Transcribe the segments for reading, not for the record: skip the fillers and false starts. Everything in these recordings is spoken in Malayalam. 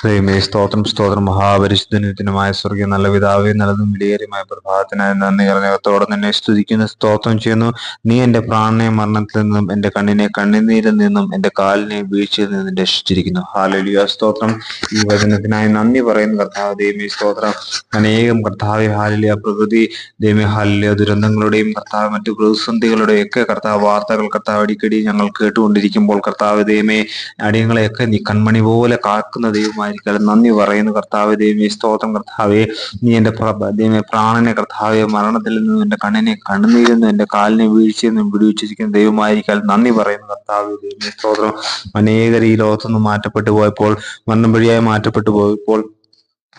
ദൈവമേ സ്തോത്രം സ്തോത്രം മഹാപരിശുദ്ധനുമായ സ്വർഗീയ നല്ല പിതാവേ, നല്ലതും വിലയേറിയമായ പ്രഭാതത്തിനായി നന്ദി കരഞ്ഞകത്തോടെ നിന്നെ സ്തുതിക്കുന്നു, സ്തോത്രം ചെയ്യുന്നു. നീ എന്റെ പ്രാണനെ മരണത്തിൽ നിന്നും, എന്റെ കണ്ണിനെ കണ്ണുനീരിൽ നിന്നും, എന്റെ കാലിനെ വീഴ്ചയിൽ നിന്നും രക്ഷിച്ചിരിക്കുന്നു. ഹല്ലേലൂയ സ്തോത്രം. ഈ വചനത്തിനായി നന്ദി പറയുന്നു കർത്താവ്. ദൈവമേ സ്തോത്രം. അനേകം കർത്താവെ ഹല്ലേലൂയ പ്രകൃതി ദൈവമേ ഹല്ലേലൂയ ദുരന്തങ്ങളുടെയും കർത്താവ് മറ്റു പ്രതിസന്ധികളുടെയും ഒക്കെ കർത്താവ് വാർത്തകൾ കർത്താവ് അടിക്കടി ഞങ്ങൾ കേട്ടുകൊണ്ടിരിക്കുമ്പോൾ കർത്താവ് ദൈവമേ അടിയങ്ങളെയൊക്കെ നീ കൺമണി പോലെ കാക്കുന്ന ദൈവമായിരിക്കും. നന്ദി പറയുന്നു കർത്താവ്. ദൈവമേ സ്തോത്രം കർത്താവെ. നീ എന്റെ ദൈവമേ പ്രാണനെ കർത്താവെ മരണത്തിൽ നിന്നും, എന്റെ കണ്ണിനെ കണ്ണുനീരിൽ നിന്നും, എന്റെ കാലിനെ വീഴ്ചയിൽ നിന്നും വിടുവിച്ചിരിക്കുന്ന ദൈവമായിരിക്കും. നന്ദി പറയുന്നു കർത്താവ്. ദൈവമേ സ്തോത്രം. അനേകർ ഈ ലോകത്തുനിന്ന് മാറ്റപ്പെട്ടു പോയപ്പോൾ, മരണം വഴിയായി മാറ്റപ്പെട്ടു പോയപ്പോൾ,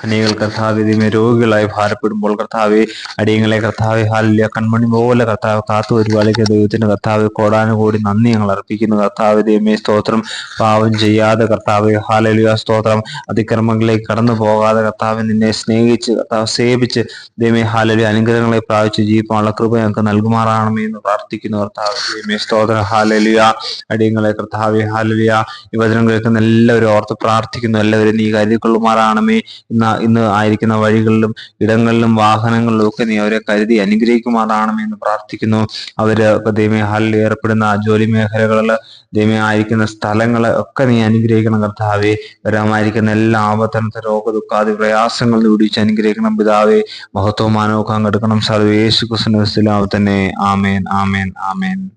അനേകൾ കർത്താവ് ദൈവമേ രോഗികളായി ഭാരപ്പെടുമ്പോൾ കർത്താവെ അടിയങ്ങളെ കർത്താവെ ഹല്ലേലൂയ കൺമണി പോലെ കർത്താവ് കാത്തു പരിപാലിക്കുന്ന ദൈവത്തിന്റെ കർത്താവ് കോടാനുകോടി നന്ദി ഞങ്ങൾ അർപ്പിക്കുന്നു കർത്താവ്. ദൈവമേ സ്തോത്രം. പാവം ചെയ്യാതെ കർത്താവെ ഹല്ലേലൂയ സ്തോത്രം. അതിക്രമങ്ങളിലേക്ക് കടന്നു പോകാതെ കർത്താവ് നിന്നെ സ്നേഹിച്ച് കർത്താവ് സേവിച്ച് ദൈവമേ ഹല്ലേലൂയ അനുഗ്രഹങ്ങളെ പ്രാപിച്ച് ജീവിക്കാനുള്ള കൃപ ഞങ്ങൾക്ക് നൽകുമാറാണമേ എന്ന് പ്രാർത്ഥിക്കുന്നു കർത്താവ്. ദൈവമേ സ്തോത്രം. ഹല്ലേലൂയ. അടിയങ്ങളെ കർത്താവെ ഹല്ലേലൂയ ഈ വചനം കേൾക്കുന്ന എല്ലാവരും ഓർത്ത് പ്രാർത്ഥിക്കുന്നു. എല്ലാവരും നീ കരുതിക്കൊള്ളുമാറാണമേ. ഇന്ന് ആയിരിക്കുന്ന വഴികളിലും ഇടങ്ങളിലും വാഹനങ്ങളിലും ഒക്കെ നീ അവരെ കരുതി അനുഗ്രഹിക്കുമാറാണെന്ന് പ്രാർത്ഥിക്കുന്നു. അവര് ദൈവമേ ഹല്ലേലൂയ ഏർപ്പെടുന്ന ജോലി മേഖലകളിൽ ദൈവമേ ആയിരിക്കുന്ന സ്ഥലങ്ങളെ ഒക്കെ നീ അനുഗ്രഹിക്കണം കർത്താവെ. വരാമായിരിക്കുന്ന എല്ലാ ആപത്തനത്തെ രോഗ ദുഃഖാദി പ്രയാസങ്ങളിൽ വിടിച്ച് അനുഗ്രഹിക്കണം പിതാവെ. മഹത്വവും മാനവും അങ്ങ് എടുക്കണം. സർവ്വേശു ക്രിസ്തുവിൻ നാമത്തിൽ തന്നെ. ആമേൻ ആമേൻ ആമേൻ.